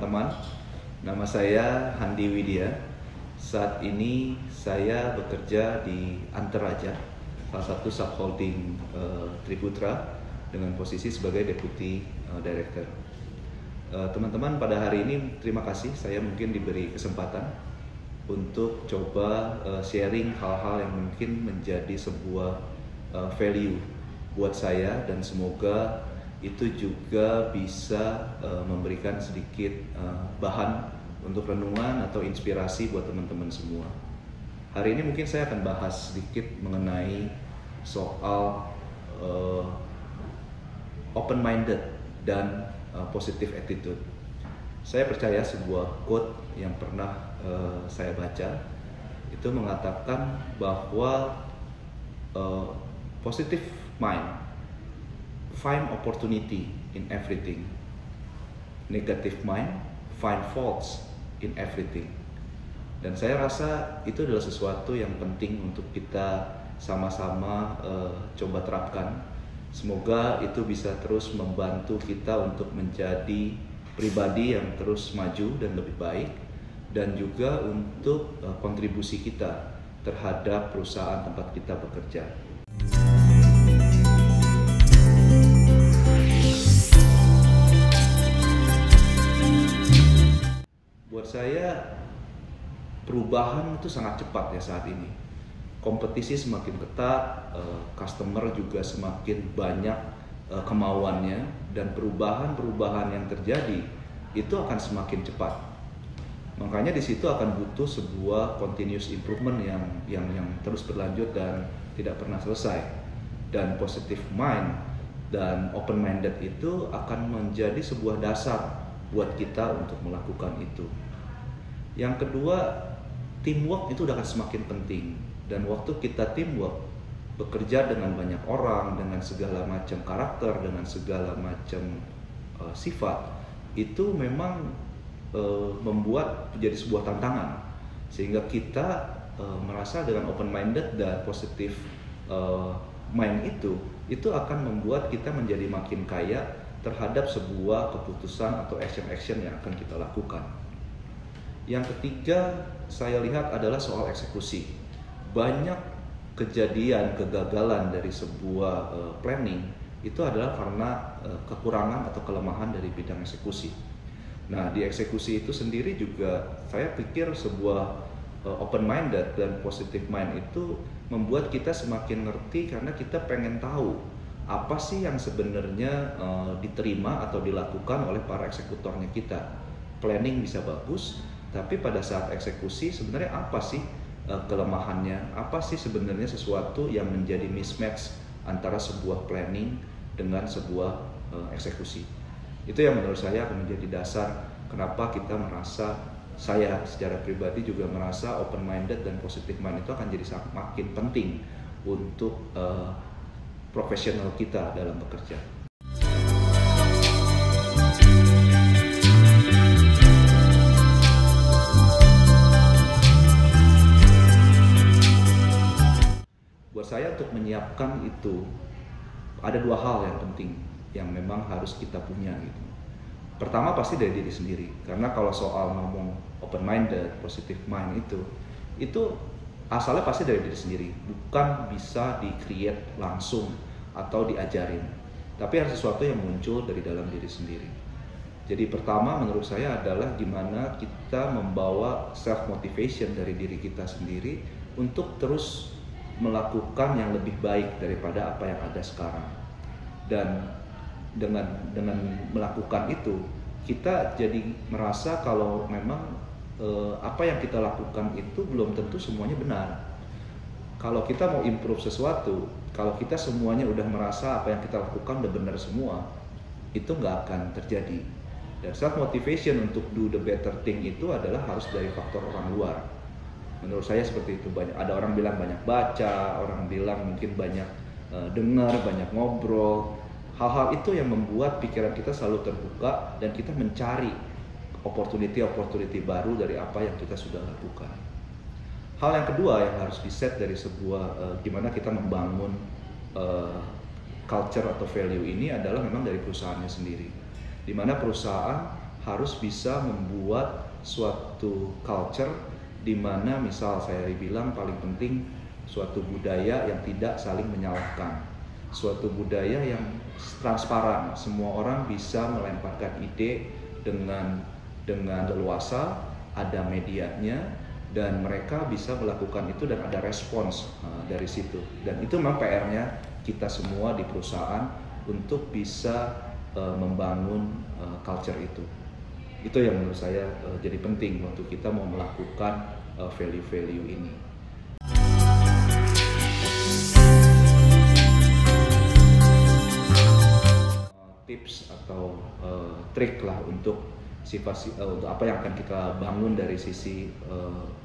teman-teman, nama saya Handi Widya. Saat ini saya bekerja di Anteraja, salah satu subholding Triputra dengan posisi sebagai Deputy Director. Teman-teman, pada hari ini terima kasih saya mungkin diberi kesempatan untuk coba sharing hal-hal yang mungkin menjadi sebuah value buat saya, dan semoga itu juga bisa memberikan sedikit bahan untuk renungan atau inspirasi buat teman-teman semua. Hari ini mungkin saya akan bahas sedikit mengenai soal open-minded dan positive attitude. Saya percaya sebuah quote yang pernah saya baca itu mengatakan bahwa positive mind find opportunity in everything, negative mind find faults in everything. Dan saya rasa itu adalah sesuatu yang penting untuk kita sama-sama coba terapkan. Semoga itu bisa terus membantu kita untuk menjadi pribadi yang terus maju dan lebih baik, dan juga untuk kontribusi kita terhadap perusahaan tempat kita bekerja. Buat saya, perubahan itu sangat cepat ya saat ini. Kompetisi semakin ketat, customer juga semakin banyak kemauannya, dan perubahan-perubahan yang terjadi itu akan semakin cepat. Makanya di situ akan butuh sebuah continuous improvement yang terus berlanjut dan tidak pernah selesai. Dan positive mind dan open minded itu akan menjadi sebuah dasar buat kita untuk melakukan itu. Yang kedua, teamwork itu udah akan semakin penting. Dan waktu kita teamwork, bekerja dengan banyak orang, dengan segala macam karakter, dengan segala macam sifat, itu memang membuat menjadi sebuah tantangan. Sehingga kita merasa dengan open-minded dan positive mind itu akan membuat kita menjadi makin kaya terhadap sebuah keputusan atau action-action yang akan kita lakukan. Yang ketiga, saya lihat adalah soal eksekusi. Banyak kejadian kegagalan dari sebuah planning itu adalah karena kekurangan atau kelemahan dari bidang eksekusi. Nah, di eksekusi itu sendiri juga saya pikir sebuah open-minded dan positive mind itu membuat kita semakin ngerti, karena kita pengen tahu apa sih yang sebenarnya diterima atau dilakukan oleh para eksekutornya kita. Planning bisa bagus, tapi pada saat eksekusi sebenarnya apa sih kelemahannya? Apa sih sebenarnya sesuatu yang menjadi mismatch antara sebuah planning dengan sebuah eksekusi? Itu yang menurut saya akan menjadi dasar kenapa kita merasa, saya secara pribadi juga merasa open-minded dan positive mind itu akan jadi makin penting untuk profesional kita dalam bekerja. Buat saya, untuk menyiapkan itu ada dua hal yang penting yang memang harus kita punya gitu. Pertama pasti dari diri sendiri, karena kalau soal ngomong open-minded, positive mind itu asalnya pasti dari diri sendiri, bukan bisa di-create langsung atau diajarin, tapi harus sesuatu yang muncul dari dalam diri sendiri. Jadi pertama menurut saya adalah gimana kita membawa self-motivation dari diri kita sendiri untuk terus melakukan yang lebih baik daripada apa yang ada sekarang. Dan dengan melakukan itu, kita jadi merasa kalau memang apa yang kita lakukan itu belum tentu semuanya benar. Kalau kita mau improve sesuatu, kalau kita semuanya udah merasa apa yang kita lakukan udah benar semua, itu nggak akan terjadi. Dan self motivation untuk do the better thing itu adalah harus dari faktor orang luar. Menurut saya seperti itu. Ada orang bilang banyak baca, orang bilang mungkin banyak dengar, banyak ngobrol. Hal-hal itu yang membuat pikiran kita selalu terbuka dan kita mencari opportunity baru dari apa yang kita sudah lakukan. Hal yang kedua yang harus di-set dari sebuah gimana kita membangun culture atau value ini adalah memang dari perusahaannya sendiri. Di mana perusahaan harus bisa membuat suatu culture di mana misal saya bilang paling penting suatu budaya yang tidak saling menyalahkan, suatu budaya yang transparan, semua orang bisa melemparkan ide dengan leluasa, ada medianya, dan mereka bisa melakukan itu dan ada respons dari situ. Dan itu memang PR-nya kita semua di perusahaan untuk bisa membangun culture itu. Itu yang menurut saya jadi penting waktu kita mau melakukan value-value ini. Tips atau trik lah untuk untuk apa yang akan kita bangun dari sisi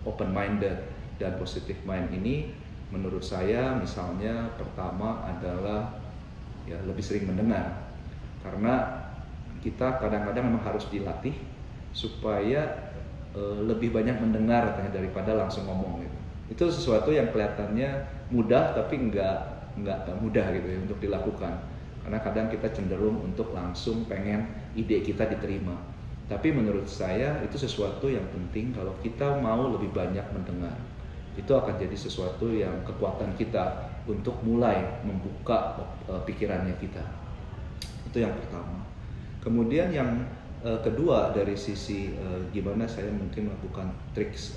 open minded dan positive mind ini. Menurut saya misalnya pertama adalah ya lebih sering mendengar, karena kita kadang-kadang memang harus dilatih supaya lebih banyak mendengar daripada langsung ngomong gitu. Itu sesuatu yang kelihatannya mudah tapi nggak mudah gitu ya untuk dilakukan, karena kadang kita cenderung untuk langsung pengen ide kita diterima. Tapi menurut saya itu sesuatu yang penting. Kalau kita mau lebih banyak mendengar, itu akan jadi sesuatu yang kekuatan kita untuk mulai membuka pikirannya kita. Itu yang pertama. Kemudian yang kedua, dari sisi gimana saya mungkin melakukan triks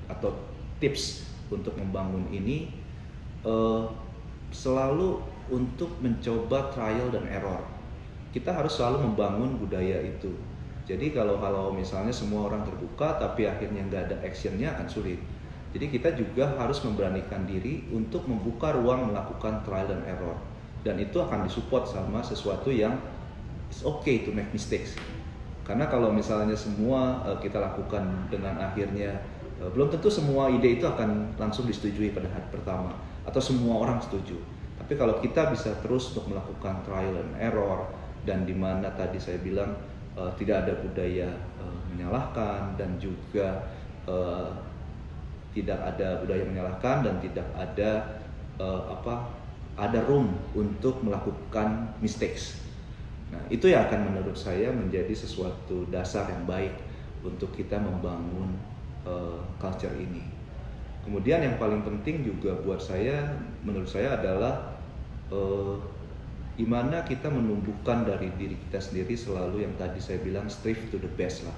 atau tips untuk membangun ini, selalu untuk mencoba trial dan error. Kita harus selalu membangun budaya itu. Jadi kalau misalnya semua orang terbuka tapi akhirnya nggak ada actionnya, akan sulit. Jadi kita juga harus memberanikan diri untuk membuka ruang melakukan trial dan error. Dan itu akan disupport sama sesuatu yang it's okay to make mistakes. Karena kalau misalnya semua kita lakukan dengan akhirnya belum tentu semua ide itu akan langsung disetujui pada hari pertama atau semua orang setuju. Tapi kalau kita bisa terus untuk melakukan trial and error, dan di mana tadi saya bilang tidak ada budaya menyalahkan, dan juga tidak ada budaya menyalahkan, dan tidak ada ada room untuk melakukan mistakes. Nah, itu yang akan menurut saya menjadi sesuatu dasar yang baik untuk kita membangun culture ini. Kemudian yang paling penting juga buat saya, menurut saya adalah gimana kita menumbuhkan dari diri kita sendiri selalu yang tadi saya bilang strive to the best lah.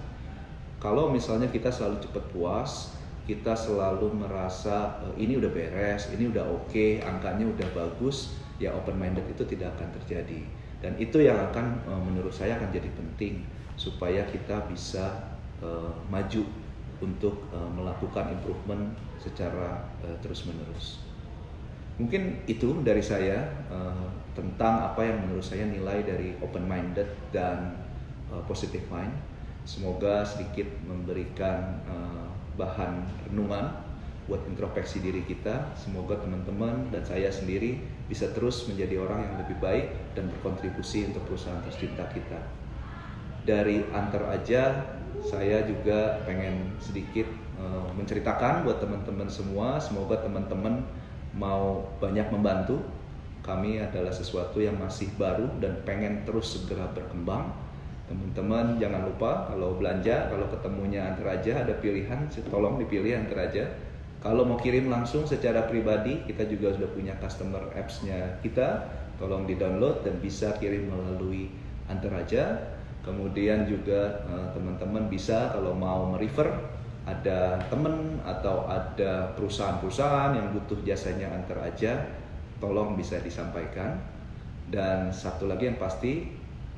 Kalau misalnya kita selalu cepat puas, kita selalu merasa ini udah beres, ini udah oke, angkanya udah bagus, ya open minded itu tidak akan terjadi. Dan itu yang akan menurut saya akan jadi penting supaya kita bisa maju untuk melakukan improvement secara terus-menerus. Mungkin itu dari saya tentang apa yang menurut saya nilai dari open minded dan positive mind. Semoga sedikit memberikan bahan renungan buat introspeksi diri kita. Semoga teman-teman dan saya sendiri bisa terus menjadi orang yang lebih baik dan berkontribusi untuk perusahaan tercinta kita. Dari Antar Aja, saya juga pengen sedikit menceritakan buat teman-teman semua. Semoga teman-teman mau banyak membantu. Kami adalah sesuatu yang masih baru dan pengen terus segera berkembang. Teman-teman jangan lupa kalau belanja, kalau ketemunya Antar Aja ada pilihan, tolong dipilih Antar Aja. Kalau mau kirim langsung secara pribadi, kita juga sudah punya customer apps-nya kita. Tolong di-download dan bisa kirim melalui Antar Aja. Kemudian juga teman-teman bisa kalau mau merefer, ada teman atau ada perusahaan-perusahaan yang butuh jasanya Antar Aja, tolong bisa disampaikan. Dan satu lagi yang pasti,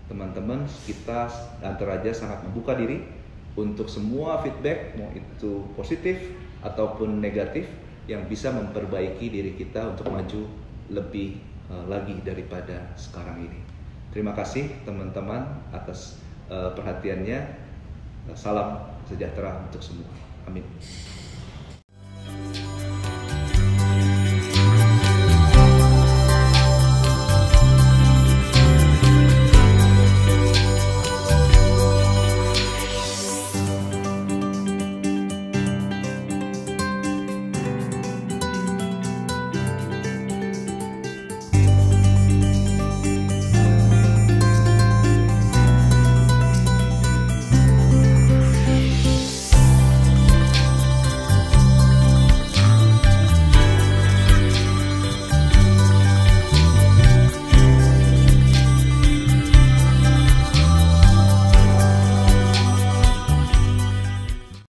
teman-teman, kita Antar Aja sangat membuka diri untuk semua feedback, mau itu positif ataupun negatif, yang bisa memperbaiki diri kita untuk maju lebih lagi daripada sekarang ini. Terima kasih teman-teman atas perhatiannya. Salam sejahtera untuk semua. Amin.